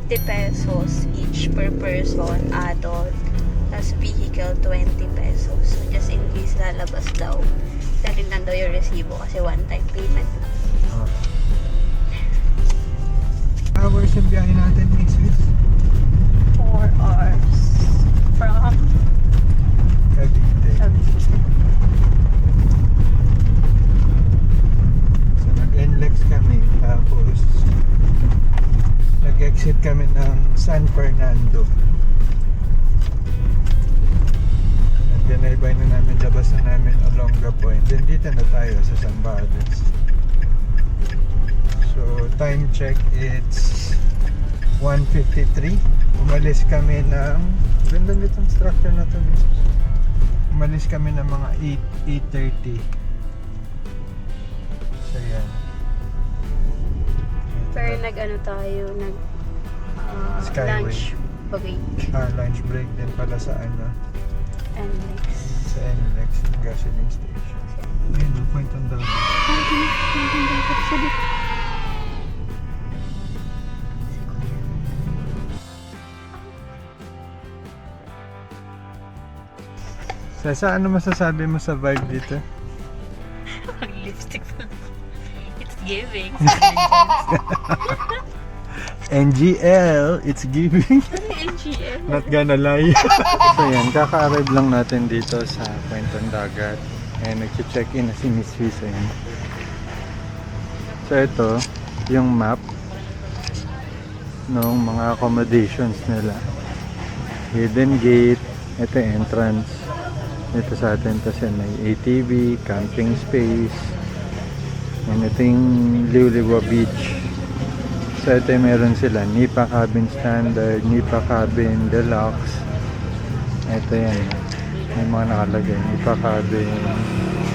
50 pesos each per person, adult. Tapos vehicle, 20 pesos. So, just in case lalabas daw, dalhin lang daw yung resibo kasi one-time payment. Hours yung biyahe natin, Mrs. 4 hours from Cavite. Cavite. So nag-NLEX kami, tapos nag-exit kami ng San Fernando. Dinaybay na namin, labas na namin Olonga Point. Then dito na tayo sa Zambales. So time check, it's 1:53. Umalis kami ng, ganda nitong structure na to. Umalis kami ng mga 8:30. So yan. Pero nag-ano tayo, Skyway. lunch break. Lunch break din pala sa ano, And next. sa NLEX gasoline station. Ayun, no point on the Sa ano masasabi mo sa vibe dito? Lipstick pa. It's giving. NGL, it's giving. NGL. Not gonna lie. So yan, kaka-arrive lang natin dito sa Puentong Dagat. Ayan, nag-check-in na si Miss Fiz. Ayan. So ito, yung map ng mga accommodations nila. Hidden gate, ito yung entrance. Ito sa atin, tapos yan may ATV, camping space. And ito yung Liuliwa Beach. So ito yung meron sila, Nipa Cabin Standard, Nipa Cabin Deluxe. Ito yan, may mga nakalagay, Nipa Cabin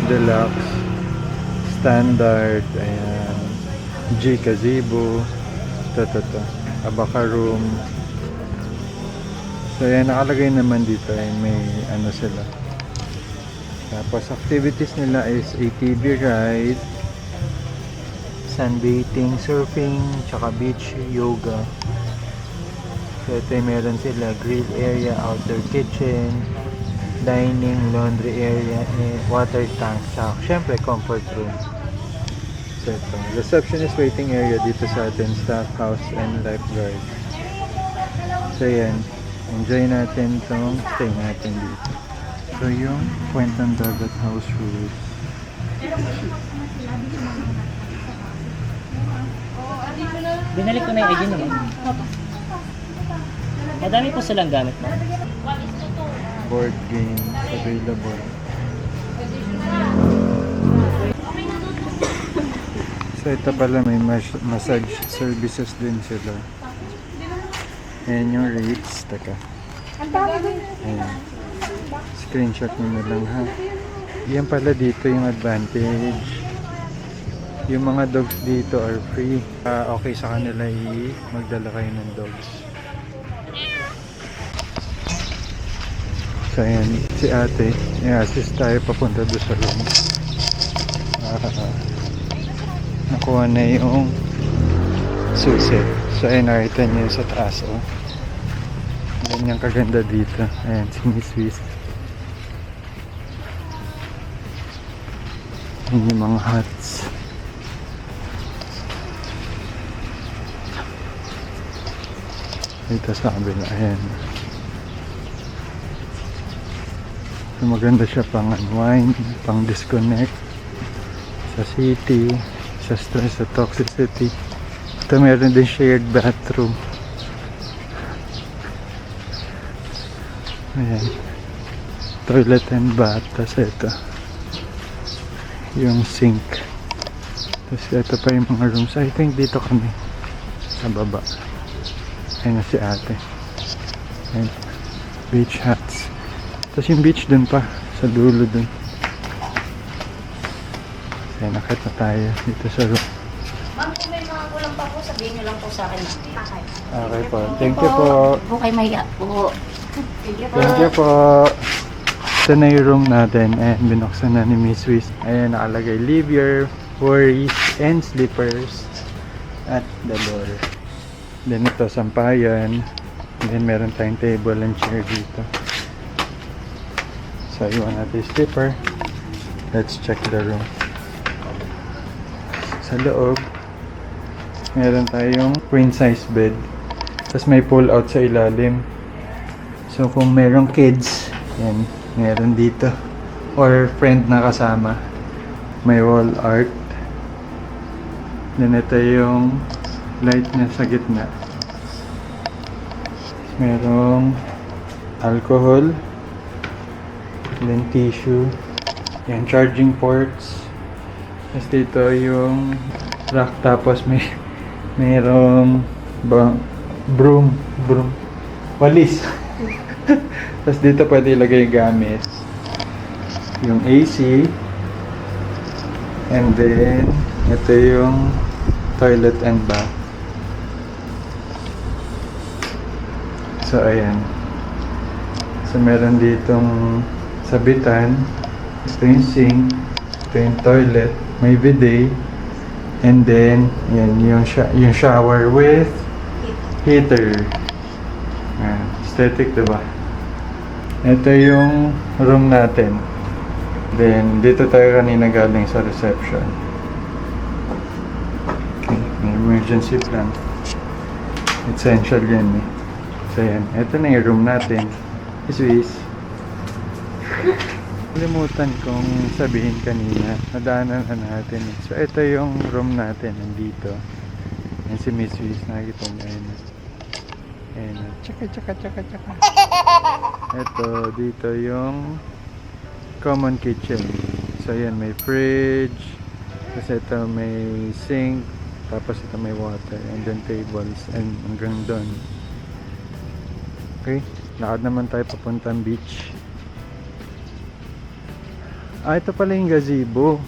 Deluxe, Standard, ayan, G Gazebo, ito, Abaca Room. So yan, nakalagay naman dito ay may ano sila. Tapos activities nila is ATV ride, sunbathing, surfing, tsaka beach yoga. So ito yung meron sila grill area, outdoor kitchen, dining, laundry area, water tank, tsaka syempre comfort room. So ito, receptionist waiting area dito sa atin, staff house and lifeguard. So yan, enjoy natin itong stay natin dito. So yung Puentong Dagat House Rules. Binalik ko na yung ID naman. Madami po silang gamit mo. Board games available. So ito pala may massage services din sila. Ayan yung rates. Taka. Ayan. Screenshot nyo na lang ha. Yan pala dito yung advantage. Yung mga dogs dito are free. Okay sa kanila magdala kayo ng dogs. So ayan, si ate, i-assist tayo papunta doon sa room. Nakuha na yung susi. So ayan, nakita niyo sa taas. Oh. Ganyan kaganda dito. Ayan, si Miss Wiz. Ayan yung mga huts. Dito sa kabila, ayan. So maganda siya pang unwind, pang disconnect sa city, sa stress, sa toxicity. Ito meron din shared bathroom. Ayan. Toilet and bath. Tapos ito yung sink. Tapos ito pa yung mga rooms. I think dito kami sa baba. Ayan na si ate. Ayan. Beach huts. Tapos yung beach dun pa sa dulo dun. Ayan, nakit na tayo dito sa room. Ma'am, kung may mga kulang pa po, sabihin nyo lang po sa akin. Okay. Okay po. Thank you po. Po kayo mahiya po. Thank you po. Thank you po. Ito na yung room natin. Ayan, binuksan na ni Miss Wiz. Ayan, nakalagay, leave your worries and slippers at the door. Then ito, sampayan. Then meron tayong table and chair dito. So, iwan natin yung slipper. Let's check the room. Sa loob, meron tayong queen size bed. Tapos may pull out sa ilalim. So, kung merong kids, yan, meron dito. Or friend na kasama. May wall art. Then ito yung light niya sa gitna. Merong alcohol. Then tissue. Yan, charging ports. Tapos dito yung rack. Tapos merong broom. Walis. Tapos dito pwede ilagay yung gamit. Yung AC. And then, ito yung toilet and bath. So, ayan. So, meron ditong sabitan. Ito yung sink. Ito yung toilet. May bidet. And then, yan, yung shower with heater. Ayan. Aesthetic, diba? Ito yung room natin. Then, dito tayo kanina galing sa reception. Okay, may emergency plan. Essential yan eh. So, yan. Ito na yung room natin. Iswis. Limutan kong sabihin kanina. Nadaanan na natin eh. So, ito yung room natin. Nandito. Yan si Miss Wiz. Nakikita niyo yun. Ayan. Tsaka. Ito, dito yung common kitchen. So, yan. May fridge. Tapos ito may sink. Tapos ito may water. And then tables. And hanggang doon. Okay. Lakad naman tayo papuntang beach. Ito pala yung gazebo.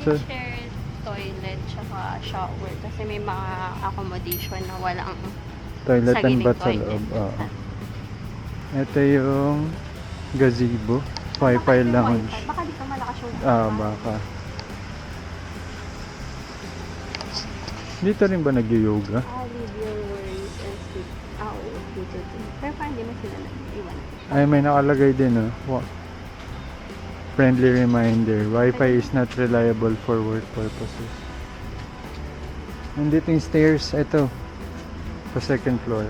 So, May shared toilet tsaka shower kasi may mga accommodation na walang toilet and sagiling bath sa toilet. loob. Oo. Ito yung gazebo. Wi-Fi lounge. Baka di ka malakas yung Baka. Dito rin ba nag-yoga? leave your worries and sleep. Oo, dito din. Pero parang hindi mo sila nag-iwan. Ay, may nakalagay din, oh. Friendly reminder, Wi-Fi is not reliable for work purposes. Nandito yung stairs, ito. Sa second floor.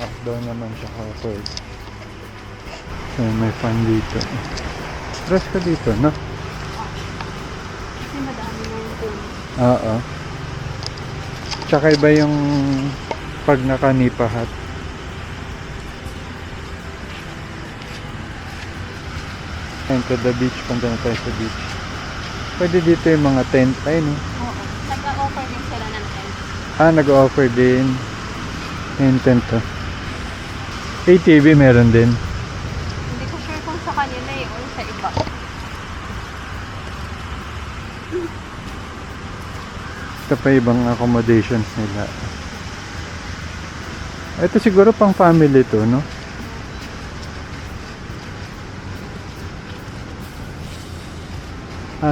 Up down naman siya kapag. So, may fan dito. Stress ka dito, no? Kasi madami yung pool. Oo. Tsaka iba yung pag nakanipahat. And to the beach, punta na tayo sa beach. Pwede dito yung mga tent. Ayun, no? Oo. Nag-offer din sila ng tent. Nag-offer din. Yung tent, to. ATV meron din. Hindi ko sure kung sa kanila eh or sa iba. Ito pa ibang accommodations nila. Ito siguro pang family to, no?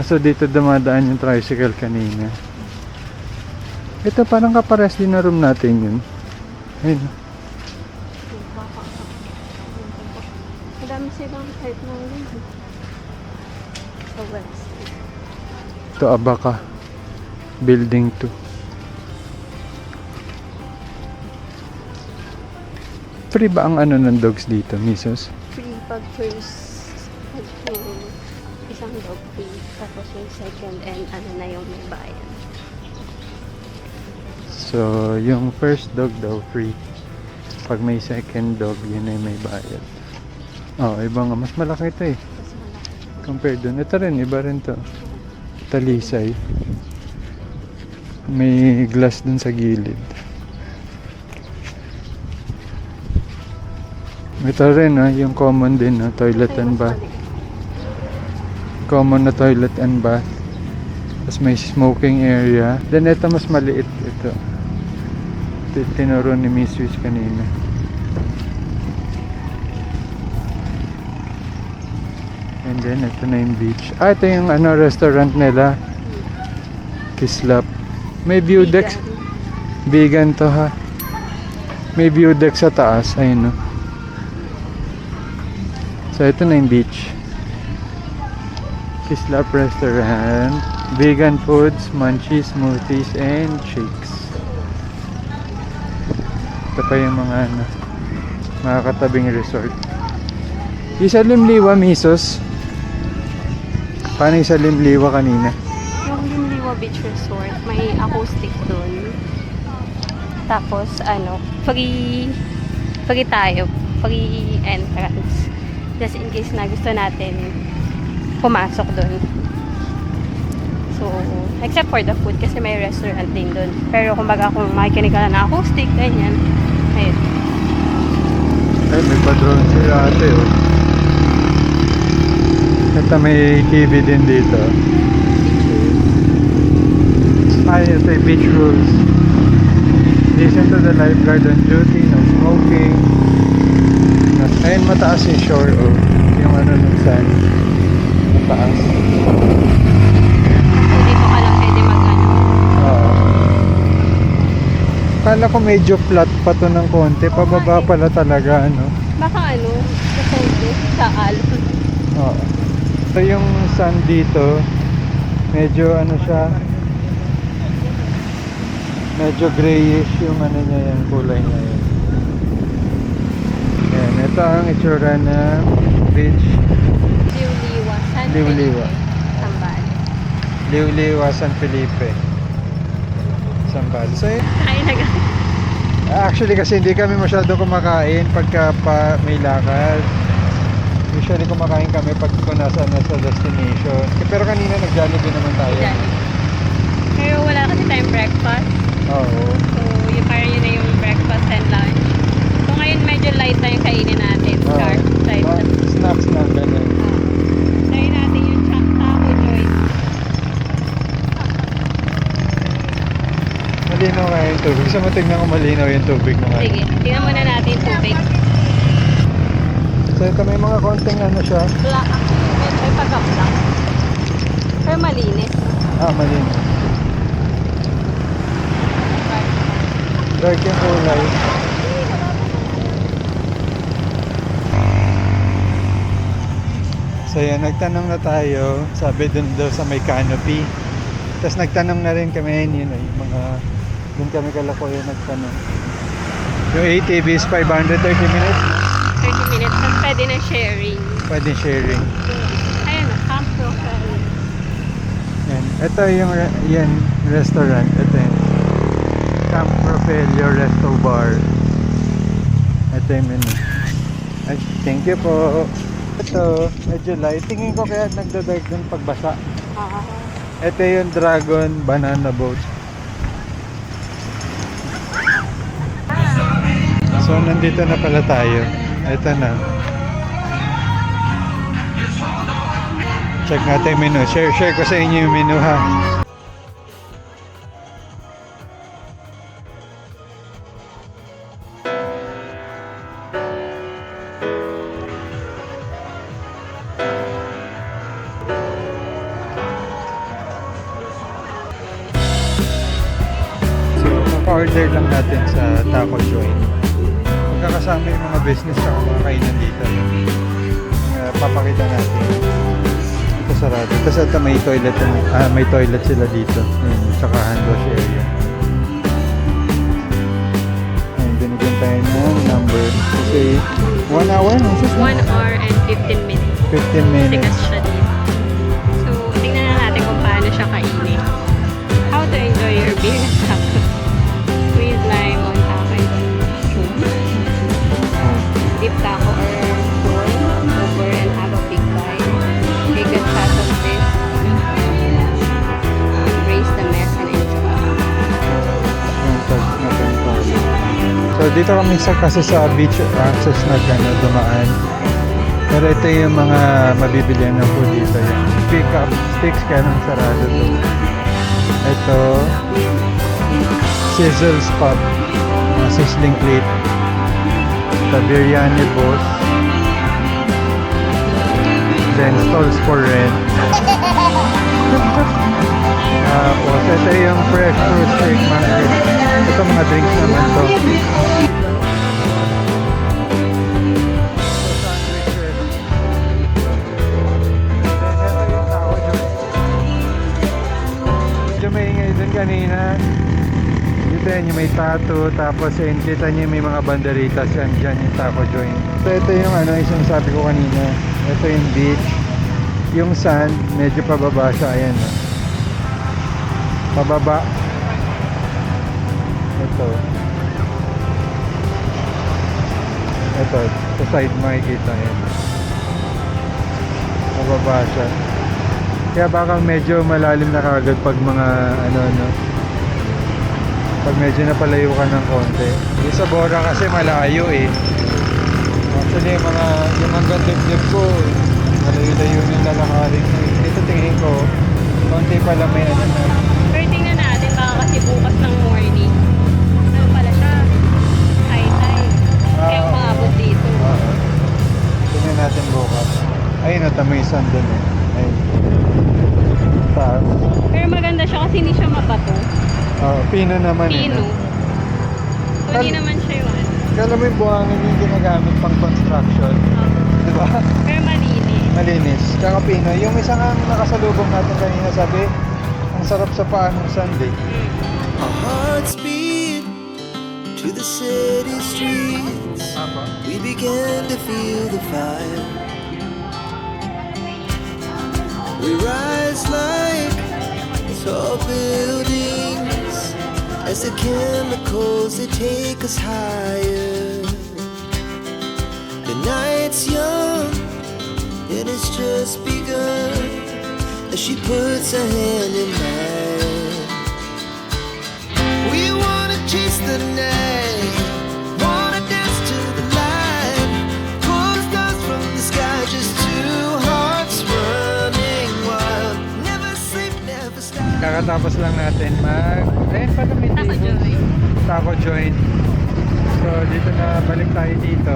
So dito dumadaan yung tricycle kanina. Ito parang kapares din na room natin yun. Ayun. Madami silang type ng room. Sa west. Ito Abaka. Building 2. Free ba ang ano ng dogs dito, Misos? Free pag first yung isang dog free. Tapos yung second and ano na yung may bayan. So, yung first dog daw free. Pag may second dog, yun ay may bayad. Oh, iba nga. Mas malaki ito eh. Mas malaki. Compared dun. Ito rin, iba rin to. Talisay. May glass dun sa gilid. Ito rin yung common din, toilet Ay, and mas bath. maliit. Common na toilet and bath. Tapos may smoking area. Then ito mas maliit. Ito. Tinuro ni Miss Wiz kanina. And then, ito na yung beach. Ito yung restaurant nila. Kislap. May view deck. Vegan to ha. May view deck sa taas. Ayun no. So, ito na yung beach. Kislap Restaurant. Vegan foods, munchies, smoothies, and shakes. Ito pa yung mga mga katabing resort. Isa Limliwa, Misos. Paano yung sa Limliwa kanina? Yung Limliwa Beach Resort, may acoustic doon. Tapos, free tayo. Free entrance. Just in case na gusto natin pumasok doon. So, except for the food kasi may restaurant din doon. Pero kumbaga kung makikinig ka na acoustic, ganyan. Ayun. Ay, may pa-drone sila ate oh. Ito may TV din dito. Ay, ito yung beach rules. Listen to the lifeguard on duty, no smoking. Ayun, mataas yung shore oh. Yung ng sand. Mataas. Hindi ko ka lang pwede Oo. Kala ko medyo flat pa to ng konti. Pababa pala talaga, Baka sa alon. Oo. So yung sun dito, medyo siya, medyo grayish yung niya, yung kulay niya yun. Yan, ito ang itsura ng beach. Liwliwa, San Liwliwa. Felipe, Zambales. Liwliwa, San Felipe. Zambales. So yun. Ay, Actually kasi hindi kami masyado kumakain pagka may lakad. Usually kumakain kami pag kung nasa destination. Pero kanina nag-Jollibee naman tayo. Pero wala kasi tayong breakfast. Oo. So, yung parang yun na yung breakfast and lunch. So, ngayon medyo light na yung kainin natin. Carb type. Snacks na, ganun. Try natin yung chak taco joint. Malinaw nga yung tubig. Gusto mo tignan ko malinaw yung tubig na nga. Sige, tingnan muna natin yung tubig. So ito may mga konting siya. Black. May pagka-black. Pero malinis. Malinis. Dark yung kulay. So yan, nagtanong na tayo. Sabi dun daw sa may canopy. Tapos nagtanong na rin kami yun yung mga dun kami kalakoy nagtanong. Yung ATV is 530 minutes. 30 minutes. Tapos pwede na sharing. Pwede sharing. Ayun na, Camp Rofel. Yan. Ito yung yan, restaurant. Ito yung Camp Rofelio Resto Bar. Ito yung menu. Ay, thank you po. Ito, medyo light. Tingin ko kaya nagdadark dun pagbasa. Ito yung Dragon Banana Boat. So, nandito na pala tayo. Ito na. Check natin yung menu. Share ko sa inyo yung menu ha. So, maka-order lang natin sa taco joint. Magkakasama yung mga business sa mga kainan dito. Papakita natin. Ito sarado. Tapos ito may toilet sila dito. Ayan, tsaka hand wash area. Ayan, binigyan tayo ng number. Kasi 1 hour? 1 hour and 15 minutes. 15 minutes. Tigas siya dito. So, tingnan na natin kung paano siya kainin. How to enjoy your beer taco. Squeeze lime on taco and mushroom. Deep taco or corn over and have a big bite. Take a shot of this. Embrace the mess and enjoy. So dito kami kasi sa beach access na dumaan. Pero ito yung mga mabibilihan ng food dito. Yan. Pick up sticks kaya nang sarado to. Ito Sizzles Pub. Sizzling plate. Ito Biryani Boss. then stalls for rent. Tapos ito yung fresh fruit shake market. Ito mga drinks naman to. Medyo maingay dun kanina. Dito yan yung may tattoo. Tapos yun, kita nyo may mga banderitas yan. Dyan yung taco joint. So ito yung isang sabi ko kanina. Ito yung beach. Yung sand, medyo pababa siya. Ayan. Pababa. Ito. Ito. Sa side makikita yan. Pababa siya. Kaya baka medyo malalim na kagad pag mga pag medyo napalayo ka ng konti. Yung sa Bora kasi malayo eh. Actually yung hanggang dibdib ko malayo-layo yung lalakarin ko. Dito tingin ko konti pala may na. Pero tingnan natin, baka kasi bukas ng morning. Ano pala siya? High tide. Kaya umabot dito. Tingnan natin bukas. Ayun o, may sand dun eh. Ayun. Taas. Pero maganda siya kasi hindi siya mabato. Pino naman Pino. eh. So, hindi naman siya yun. Kala mo yung buhangin yung ginagamit pang construction. Di ba? Pero malinis. Malinis. Tsaka pino. Yung isang ang nakasalubong natin kanina sabi, ang sarap sa paa ng Sunday. Our hearts beat to the city streets. We began to feel the fire. We rise like tall buildings as the chemicals they take us higher. The night's young and it's just begun as she puts her hand in mine. We wanna chase the night, wanna dance to the light, pull the stars from the sky, just two hearts running wild. Never sleep, never stop. Kakatapos lang natin ayun pala may Taco tables. joint. Taco joint. So dito na balik tayo dito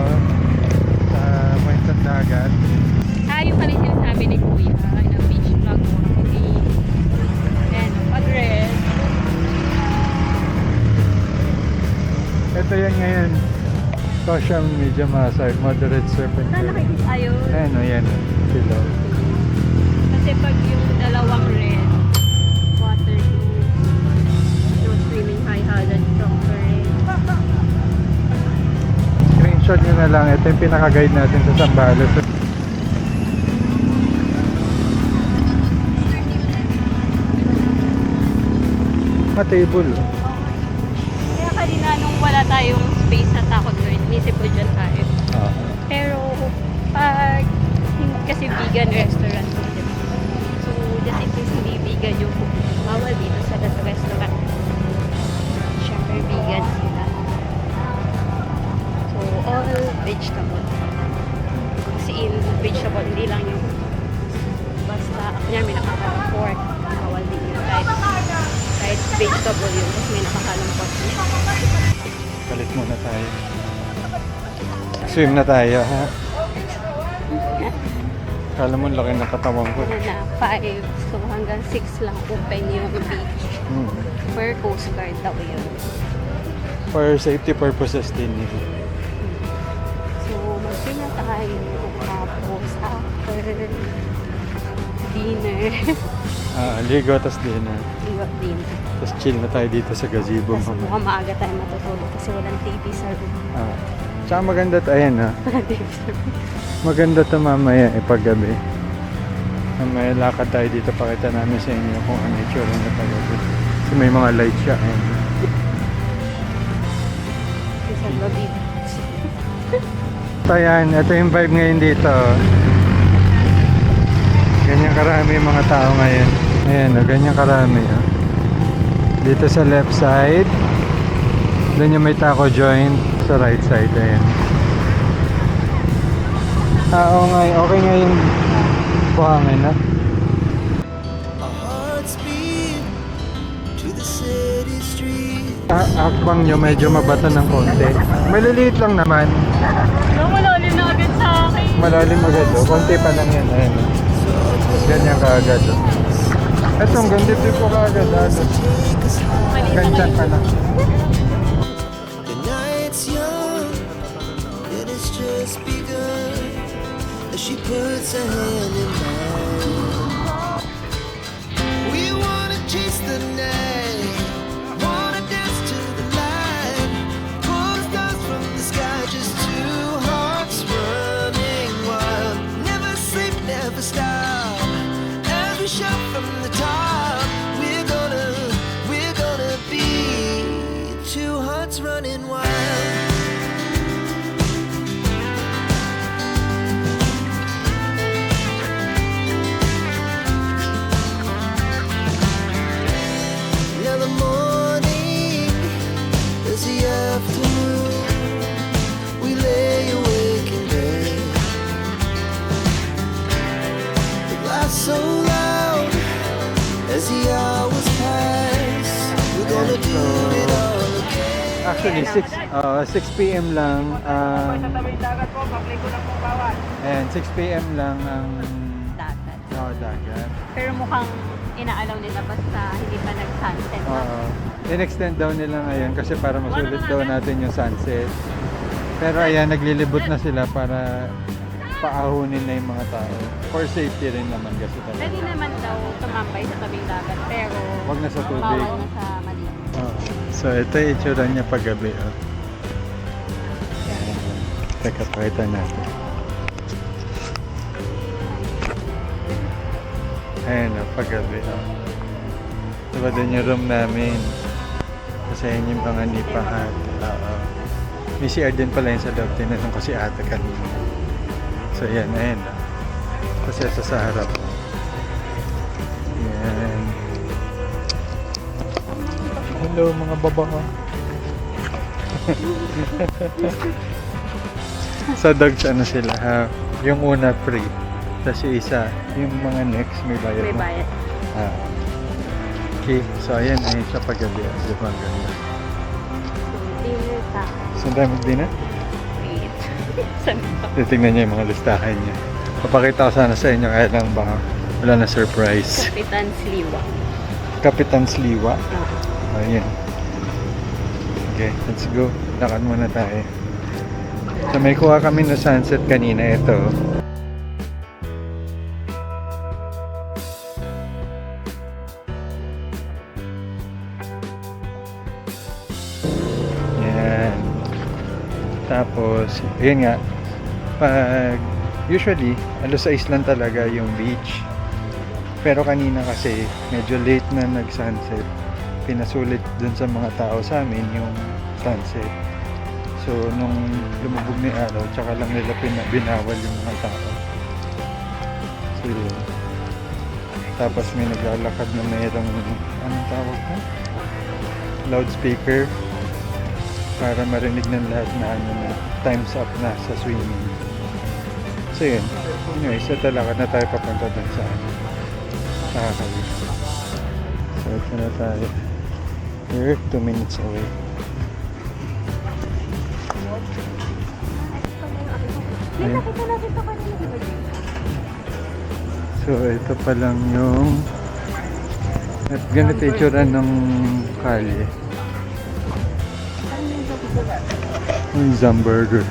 sa point ng dagat. Yung pala yung sinasabi ni Kuya na beach vlog mo. And pag-rest. Ito yan ngayon. Social media massage, moderate Saan serpentine. nakikita tayo? Ayan o, yan o. Sila. Kasi pag yung dalawang red, water no swimming high hazard doctor Screenshot nyo na lang. Ito yung pinaka-guide natin sa Zambales. Table. Kaya kanina nung wala tayong space sa Taco Joint, inisip ko dyan tayo. Pero pag kasi vegan restaurant ko, diba? So just in case hindi vegan yung bawal dito sa restaurant. Siyempre vegan sila. So all vegetable. Kasi in vegetable, hindi lang yung basta kanya may nakakarang pork, bawal din yun kahit vegetable yun, kasi may nakakarang pork niya. Balik muna tayo. Swim na tayo, ha? Kala mo laki ng katawan ko. Ano na, 5. So hanggang 6 lang open yung beach. Per Coast Guard daw yun. For safety purposes din yun. So mag-swim na tayo. Tapos after dinner, Ligo, tas dinner. iwag dinner. Tapos chill na tayo dito sa gazebo. Kasi mukhang maaga tayo matutulog kasi walang TV sa room. Tsaka maganda ayan ha. Walang TV sa room. Maganda to mamaya paggabi. Mamaya lakad tayo dito, pakita namin sa inyo kung ano yung tsura na paggabi. Kasi may mga lights siya. Ayan. Sa lobby. So ayan, ito yung vibe ngayon dito. Ganyan karami yung mga tao ngayon. Ayan, ganyan karami. Dito sa left side. Doon yung may taco joint. Sa right side, ayan. Oo nga, okay nga yung buhangin na. Our hearts beat to the city streets. Akbang nyo medyo mabata ng konti. Maliliit lang naman. Wala na agad sa akin. malalim agad oh. Konti pa lang yan. Ayan. Ganyan kaagad oh. Ito, ang ganda din po kaagad. Ganyan pa lang. The night's young, and it's just begun. As she puts her hand in mine, we wanna chase the night, wanna dance to the light, pull stars from the sky, just two hearts running wild. Never sleep, never stop. As we shout from the top, we're gonna be two hearts running wild. Now the morning is the afternoon. We lay awake in bed. The glass so loud as the hours pass. We're gonna do it all again. Actually, 6 p.m. lang. And 6 p.m. lang ang Dagat. dagat. Pero mukhang inaalaw nila basta hindi pa nag-sunset. In-extend daw nila ngayon kasi para masulit daw natin yung sunset. Pero ayan, naglilibot na sila para paahunin na yung mga tao. For safety rin naman kasi talaga. Pwede naman daw tumambay sa tabing dagat pero Wag na sa tubig. bawal na sa maliit. So ito yung itsura niya paggabi. Oh. Ayan. Teka, pakita natin. Ayan o, paggabi. Oh. Diba doon yung room namin? Kasi yun yung mga nipahat. Oo. May CR din pala yun sa loob. Tinanong ko si ate kanina. So yan, ayan o. Kasi sa harap. Yan. Hello mga baba. Sa dogs ano sila ha? Yung una free. Tapos yung isa, yung mga next may bayad May mo. bayad. Okay, so ayan, ayun siya paggabi. Di ba ang ganda? Dinner time. Saan tayo mag-dinner? Wait. Sabi ko. Titignan niya yung mga listahan niya. Papakita ko sana sa inyo kaya lang baka wala na surprise. Kapitan Sliwa. Kapitan Sliwa. Ayan. Okay, let's go. Lakad muna tayo. So may kuha kami na sunset kanina. Ito. Yan. Tapos, yun nga. Usually, alas 6 lang talaga yung beach. Pero kanina kasi, medyo late na nag-sunset. Pinasulit dun sa mga tao sa amin yung sunset. So, nung lumubog na yung araw, tsaka lang nila binawal yung mga tao. So, yun. Tapos may naglalakad na mayroong, anong tawag na? Loudspeaker. Para marinig ng lahat na ano na, time's up na sa swimming. So, yun. Anyway, sa talakad na tayo papunta dun sa Kakawin. So, ito na tayo. We're 2 minutes away. Ayun. So, ito pa lang yung at ganito yung itsura ng kalye. Yung Zamburger.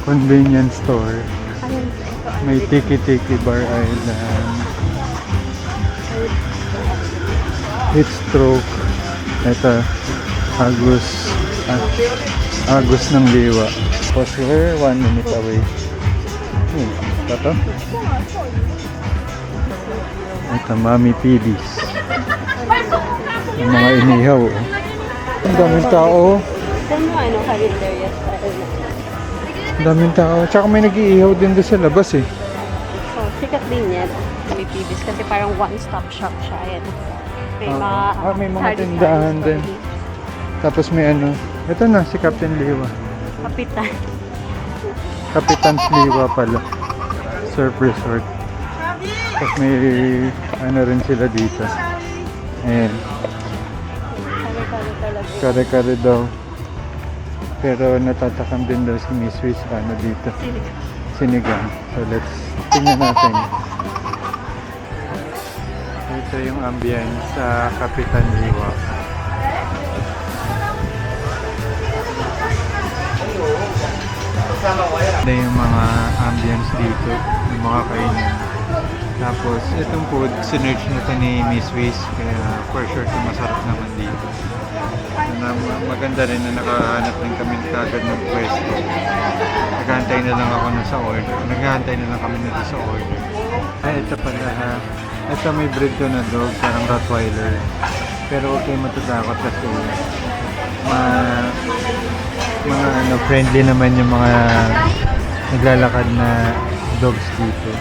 Convenience store. May tiki-tiki bar island. Heat stroke. Ito, Agus ng Liwa. Tapos we're 1 minute away. Ito? Ito, Mami Pidis. Yung mga inihaw. Oh. Ang daming tao. Saan mo ano, Carinderia style na? Ang daming tao. Tsaka may nag-iihaw din doon sa labas eh. Oh, sikat din yan. May Pibis kasi parang one-stop shop siya. Ayan. May may mga sari-sari tindahan din. store. Tapos may ano. Ito na, si Captain Liwa. Kapitan. Kapitan Liwa pala. Surf Resort. Tapos may ano rin sila dito. Ayan. Kare-kare talaga. Kare-kare daw. Pero natatakam din daw si Miss Wiz ano dito. Sinigang. So let's tingnan natin. Ito yung ambience sa Kapitan Liwa. Ito yung mga ambience dito, yung mga kainan. Tapos itong food, sinerch na ito ni Miss Wiz, kaya for sure ito masarap naman dito. Maganda rin na nakahanap din kami kagad ng pwesto. Naghahantay na lang ako na sa order. Naghahantay na lang kami na sa order. Ay, ito pala ha. Ito may breed ko na dog, parang Rottweiler. Pero okay matatakot kasi mga ano, friendly naman yung mga naglalakad na dogs dito.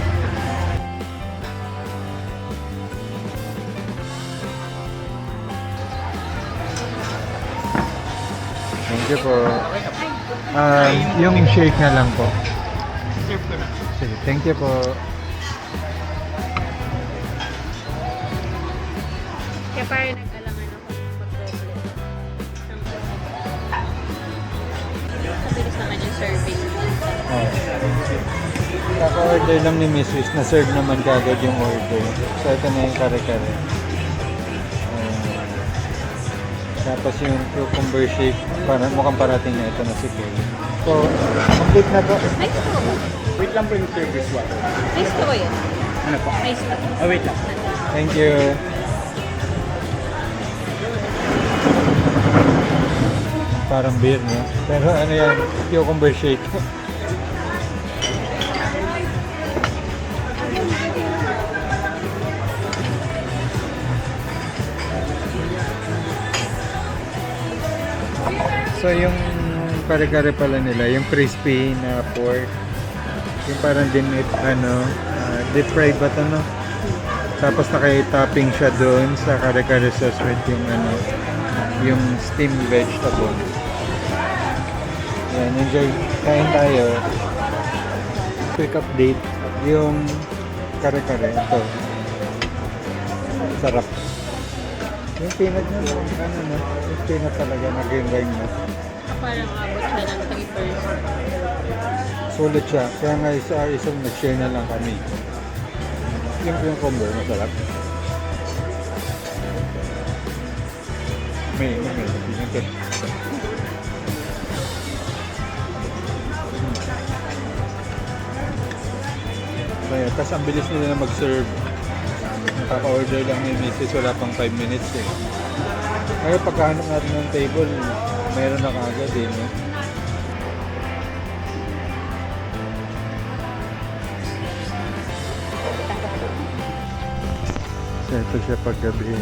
Thank you po. Yung shake na lang po. Sige, thank you po. Kaya parang nag-alangan ako mag-doble. Mabilis naman yung serving. Oh. Kaka-order lang ni Mrs. Na-serve naman kagad yung order. So ito na yung kare-kare. Tapos yung cucumber shake, mukhang parating na ito na si Kay. So, complete na po. Nice to. Wait lang po yung service water. Nice to yun. Ano po? Nice to. Oh, wait lang. Thank you. Parang beer, no? Pero ano yan, cucumber shake. So yung kare-kare pala nila, yung crispy na pork, yung parang deep fried ba ito, no? Tapos naka-topping siya doon sa kare-kare sauce with yung steamed vegetable. Yan, enjoy. Kain tayo. Quick update. Yung kare-kare, ito. Sarap. Yung peanut na, yung peanut talaga, nag-invite na. Parang abot siya ng 3%. Sulit siya. Kaya nga isang nag-share na lang kami. Yung cucumber, masarap. May. Kaya, tapos ang bilis nila na mag-serve. Nakaka-order lang ni Mrs. Wala pang 5 minutes eh. Kaya pagkahanap natin ng table, meron na kaagad eh. No? So ito siya paggabi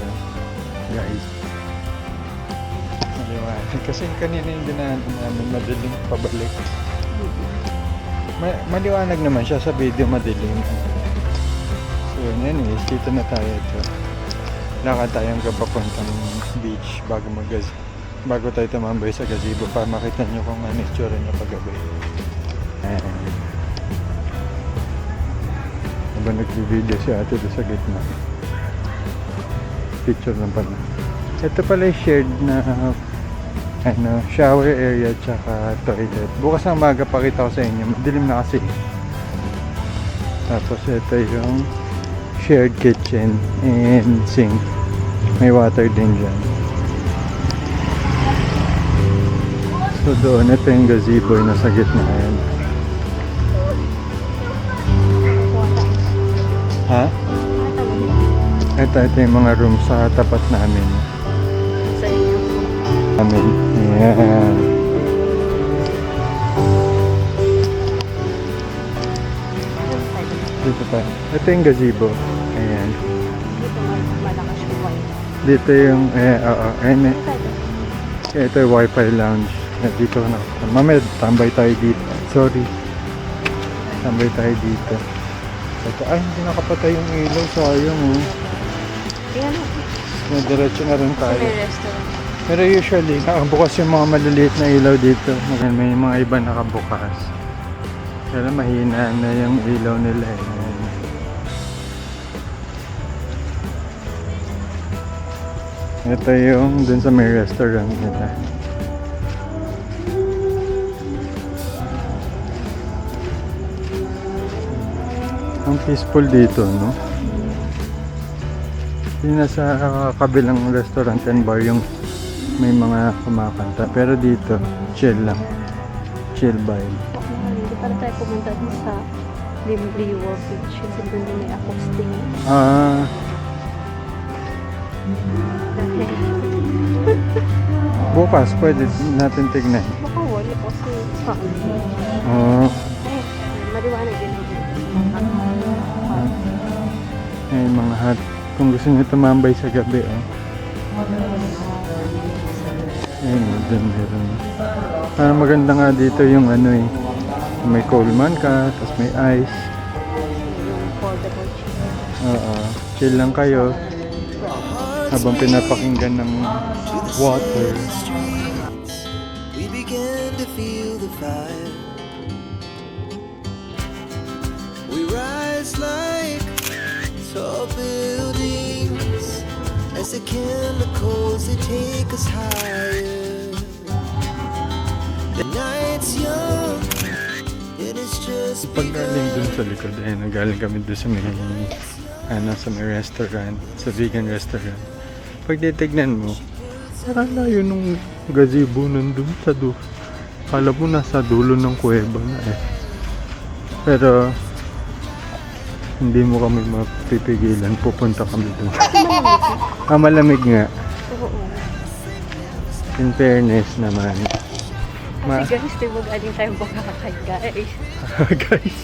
guys. Maliwanag. Kasi kanina yung dinaanan namin madilim pabalik. Maliwanag naman siya sa video, madilim. So yun is, dito na tayo ito. Lakad tayong papuntang beach bago tayo tumambay sa gazebo para makita nyo kung ano itsura niya paggabi. Habang nag-video si ate doon sa gitna. Picture lang pala. Ito pala yung shared na shower area tsaka toilet. Bukas ng maga pakita ko sa inyo. Madilim na kasi. Tapos ito yung shared kitchen and sink. May water din dyan. So doon, ito yung gazebo yung nasa gitna yan. Ha? Ito yung mga room sa tapat namin. Sa inyo. Ayan. Dito pa. Ito yung gazebo. Ayan. Dito malakas yung white. Dito yung, ayan. Ito yung wifi lounge. Dito na. Mamaya, tambay tayo dito. Sorry. Tambay tayo dito. Ito, ay, hindi nakapatay yung ilaw. Sayang, oh. Tingnan mo. Diretso na rin tayo. May restaurant. Pero usually, nakabukas yung mga maliliit na ilaw dito. May mga iba nakabukas. Pero mahina na yung ilaw nila eh. Ito yung dun sa may restaurant nila. Ang peaceful dito, no? Yung nasa kabilang restaurant and bar yung may mga kumakanta. Pero dito, chill lang. Chill vibe. Hindi para tayo pumunta dun sa Limbliwa Beach. Kasi doon din may acoustic. Ah, Dahil bukas pwede natin tignan. baka wala kasi saan. Oh, Ay, maliwanag din. may mga hot. Kung gusto nyo tumambay sa gabi, oh. Ayun, dun meron. Parang maganda nga dito yung ano eh. May Coleman ka, tapos may ice. Yung foldable chair. Oo. Chill lang kayo habang pinapakinggan ng water. streets, we began to feel the fire. We rise like tall buildings as the chemicals they take us higher. The night's young, it is just Pag galing begun. dun sa likod, ayun, nagaling kami dun sa may restaurant, sa vegan restaurant. Pag titignan mo, parang layo nung gazebo nandun sa dulo. Kala mo nasa dulo ng kuweba na eh. Pero, hindi mo kami mapipigilan. Pupunta kami dun. Malamig nga. Oo. In fairness naman. Kasi guys, di ba galing tayong Boracay, guys? Guys.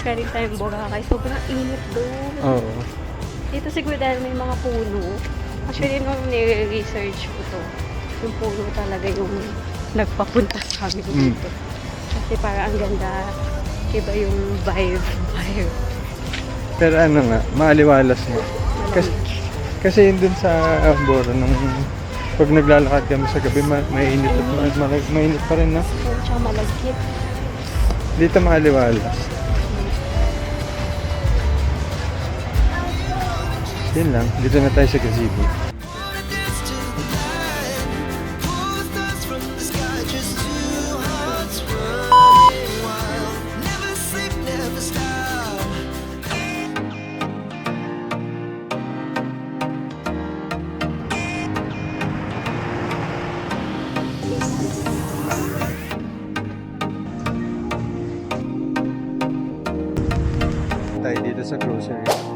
Galing tayong Boracay. Sobrang init doon. Oo. Dito siguro dahil may mga puno. Actually, nung nire-research ko to, yung puno talaga yung nagpapunta sa amin dito. Kasi para ang ganda, iba yung vibe. Pero ano nga, maaliwalas nga. Kasi yun dun sa Bora, nung pag naglalakad kami sa gabi, mainit at mainit pa rin, no? Oo, tsaka malagkit. Dito maaliwalas. Yun lang, dito na tayo sa gazebo. Wanna dance to the light, pull the stars from the sky, just two hearts running wild. Never sleep, never stop. Tayo dito sa grocery.